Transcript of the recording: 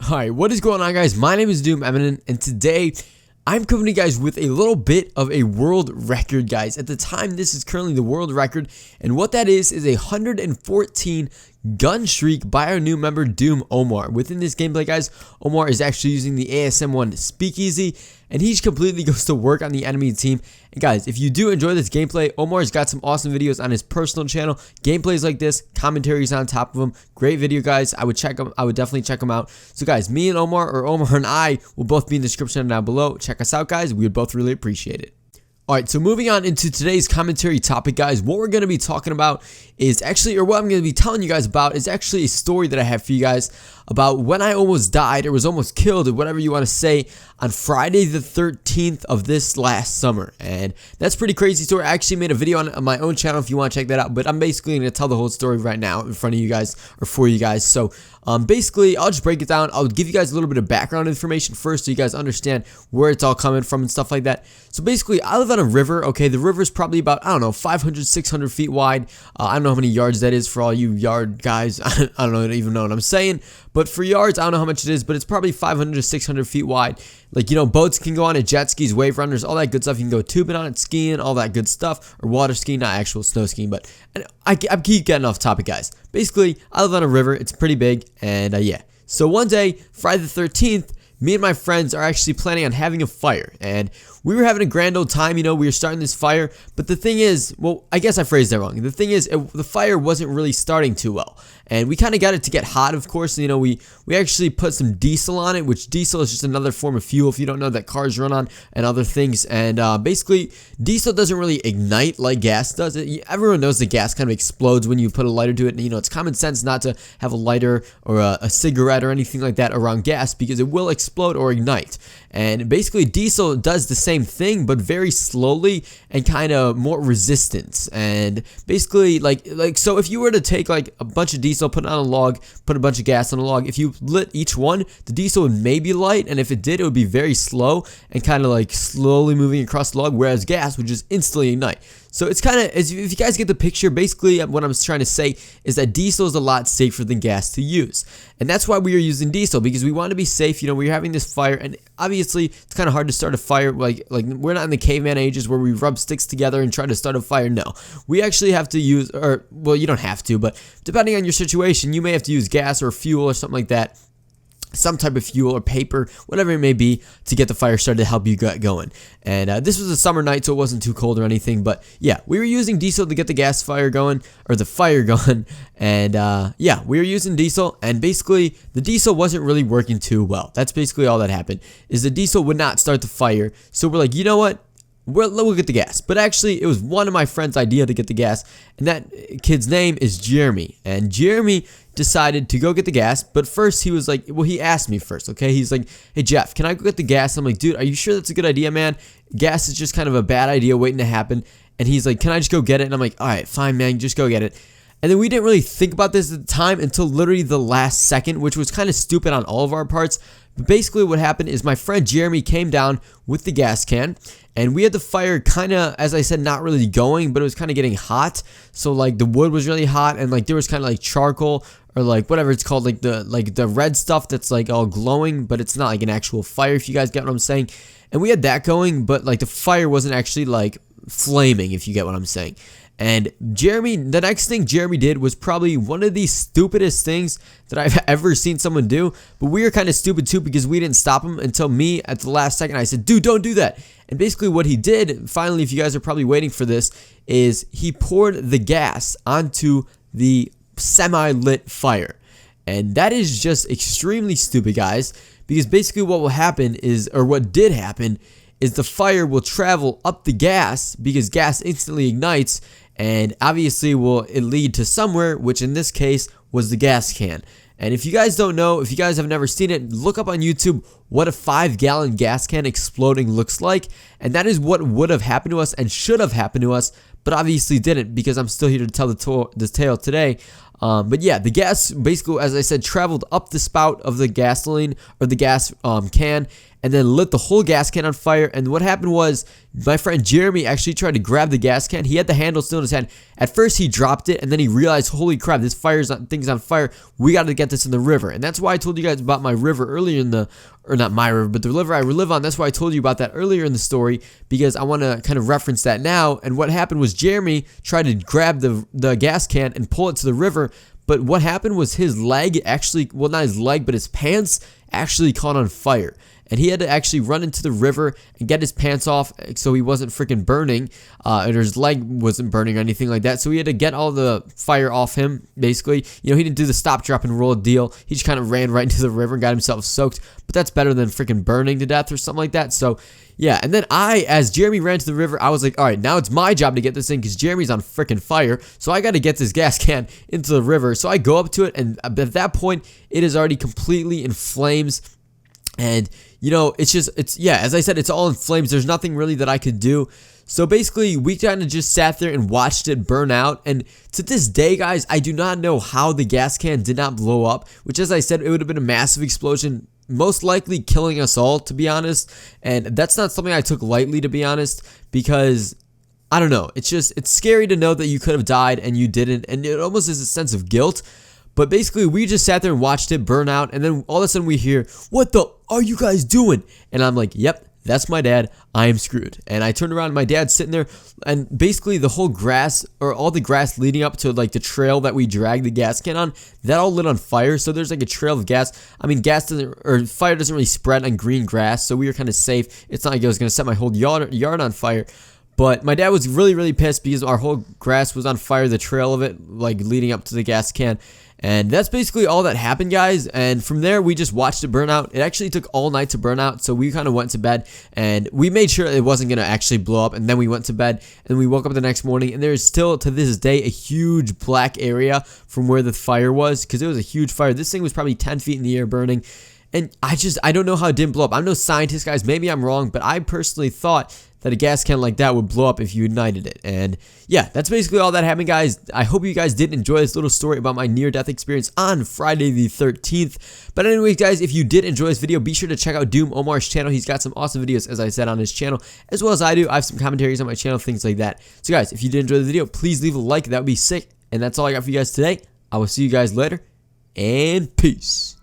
Hi, what is going on, guys? My name is Doom Eminent, and today I'm coming to you guys with a little bit of a world record, guys. At the time, this is currently the world record, and what that is a 114 gun streak by our new member Doom Omar. Within this gameplay, guys, Omar is actually using the ASM1 Speakeasy, and he completely goes to work on the enemy team. And guys, if you do enjoy this gameplay, Omar's got some awesome videos on his personal channel, gameplays like this, commentaries on top of them. Great video, guys. I would definitely check them out. So guys, me and Omar, or Omar and I, will both be in the description down below. Check us out, guys. We would both really appreciate it. Alright, so moving on into today's commentary topic, guys, what we're going to be talking about is actually, or what I'm going to be telling you guys about is actually a story that I have for you guys about when I almost died, or was almost killed, or whatever you want to say, on Friday the 13th of this last summer. And that's a pretty crazy story. I actually made a video on my own channel if you want to check that out, but I'm basically going to tell the whole story right now in front of you guys, or for you guys. So basically, I'll just break it down. I'll give you guys a little bit of background information first so you guys understand where it's all coming from and stuff like that. So basically, I live on a river, okay? The river is probably about, I don't know, 500, 600 feet wide. I don't know how many yards that is for all you yard guys. I don't even know what I'm saying. But for yards, I don't know how much it is, but it's probably 500 to 600 feet wide. Like, you know, boats can go on it, jet skis, wave runners, all that good stuff. You can go tubing on it, skiing, all that good stuff. Or water skiing, not actual snow skiing, but I keep getting off topic, guys. Basically, I live on a river. It's pretty big, and yeah. So one day, Friday the 13th, me and my friends are actually planning on having a fire, and we were having a grand old time. You know, we were starting this fire, but the thing is, well, I guess I phrased that wrong. The thing is, the fire wasn't really starting too well, and we kind of got it to get hot, of course. You know, we actually put some diesel on it, which diesel is just another form of fuel, if you don't know, that cars run on and other things. And basically, diesel doesn't really ignite like gas does. Everyone knows that gas kind of explodes when you put a lighter to it. And, you know, it's common sense not to have a lighter or a cigarette or anything like that around gas, because it will explode or ignite. And basically, diesel does the same thing, but very slowly and kind of more resistance. And basically, like so, if you were to take like a bunch of diesel, put it on a log, put a bunch of gas on a log, if you lit each one, the diesel would maybe light, and if it did, it would be very slow and kind of like slowly moving across the log, whereas gas would just instantly ignite. So it's kind of, if you guys get the picture, basically what I'm trying to say is that diesel is a lot safer than gas to use. And that's why we are using diesel, because we want to be safe. You know, we're having this fire, and obviously it's kind of hard to start a fire. Like we're not in the caveman ages where we rub sticks together and try to start a fire. No, we actually have to use, or well, you don't have to, but depending on your situation, you may have to use gas or fuel or something like that. Some type of fuel or paper, whatever it may be, to get the fire started to help you get going. And this was a summer night, so it wasn't too cold or anything. But yeah, we were using diesel to get the gas fire going, or the fire going. And yeah, we were using diesel, and basically the diesel wasn't really working too well. That's basically all that happened, is the diesel would not start the fire. So we're like, you know what? We'll get the gas. But actually, it was one of my friend's idea to get the gas, and that kid's name is Jeremy. And Jeremy decided to go get the gas, but first he was like, well, he asked me first, okay? He's like, hey, Jeff, can I go get the gas? I'm like, dude, are you sure that's a good idea, man? Gas is just kind of a bad idea waiting to happen. And he's like, can I just go get it? And I'm like, all right, fine, man, just go get it. And then we didn't really think about this at the time until literally the last second, which was kind of stupid on all of our parts. But basically what happened is my friend Jeremy came down with the gas can, and we had the fire kind of, as I said, not really going, but it was kind of getting hot. So like the wood was really hot, and like there was kind of like charcoal, or like whatever it's called, like the red stuff that's like all glowing, but it's not like an actual fire, if you guys get what I'm saying. And we had that going, but like the fire wasn't actually like flaming, if you get what I'm saying. And Jeremy, the next thing Jeremy did was probably one of the stupidest things that I've ever seen someone do. But we were kind of stupid too, because we didn't stop him until me at the last second. I said, dude, don't do that. And basically what he did, finally, if you guys are probably waiting for this, is he poured the gas onto the semi-lit fire. And that is just extremely stupid, guys, because basically what will happen is, or what did happen, is the fire will travel up the gas, because gas instantly ignites, and obviously will it lead to somewhere, which in this case was the gas can. And if you guys don't know, if you guys have never seen it, look up on YouTube what a 5-gallon gas can exploding looks like. And that is what would have happened to us and should have happened to us, but obviously didn't, because I'm still here to tell the tale today. But yeah, the gas basically, as I said, traveled up the spout of the gasoline, or the gas can, and then lit the whole gas can on fire. And what happened was my friend Jeremy actually tried to grab the gas can. He had the handle still in his hand. At first he dropped it, and then he realized, holy crap, this thing's on fire. We got to get this in the river. And that's why I told you guys about my river earlier in the, or not my river, but the river I live on. That's why I told you about that earlier in the story, because I want to kind of reference that now. And what happened was Jeremy tried to grab the gas can and pull it to the river. But what happened was his leg actually, well, not his leg, but his pants actually caught on fire. And he had to actually run into the river and get his pants off so he wasn't freaking burning, or his leg wasn't burning or anything like that. So he had to get all the fire off him, basically. You know, he didn't do the stop, drop, and roll deal. He just kind of ran right into the river and got himself soaked. But that's better than freaking burning to death or something like that. So, yeah. And then as Jeremy ran to the river, I was like, all right, now it's my job to get this thing because Jeremy's on freaking fire. So I got to get this gas can into the river. So I go up to it, and at that point, it is already completely in flames. And, you know, yeah, as I said, it's all in flames. There's nothing really that I could do. So basically, we kind of just sat there and watched it burn out. And to this day, guys, I do not know how the gas can did not blow up, which, as I said, it would have been a massive explosion, most likely killing us all, to be honest. And that's not something I took lightly, to be honest, because I don't know. It's scary to know that you could have died and you didn't. And it almost is a sense of guilt. But basically, we just sat there and watched it burn out, and then all of a sudden we hear, "What the are you guys doing?" And I'm like, "Yep, that's my dad. I am screwed." And I turned around, and my dad's sitting there, and basically the whole grass, or all the grass leading up to like the trail that we dragged the gas can on, that all lit on fire. So there's like a trail of gas. I mean, fire doesn't really spread on green grass, so we were kind of safe. It's not like I was gonna set my whole yard on fire. But my dad was really, really pissed because our whole grass was on fire, the trail of it, like leading up to the gas can. And that's basically all that happened, guys. And from there, we just watched it burn out. It actually took all night to burn out, so we kind of went to bed. And we made sure it wasn't going to actually blow up. And then we went to bed, and we woke up the next morning. And there is still, to this day, a huge black area from where the fire was, because it was a huge fire. This thing was probably 10 feet in the air burning. And I don't know how it didn't blow up. I'm no scientist, guys. Maybe I'm wrong, but I personally thought that a gas can like that would blow up if you ignited it. And yeah, that's basically all that happened, guys. I hope you guys did enjoy this little story about my near-death experience on Friday the 13th. But anyways, guys, if you did enjoy this video, be sure to check out Doom Omar's channel. He's got some awesome videos, as I said, on his channel, as well as I do. I have some commentaries on my channel, things like that. So guys, if you did enjoy the video, please leave a like. That would be sick. And that's all I got for you guys today. I will see you guys later, and peace.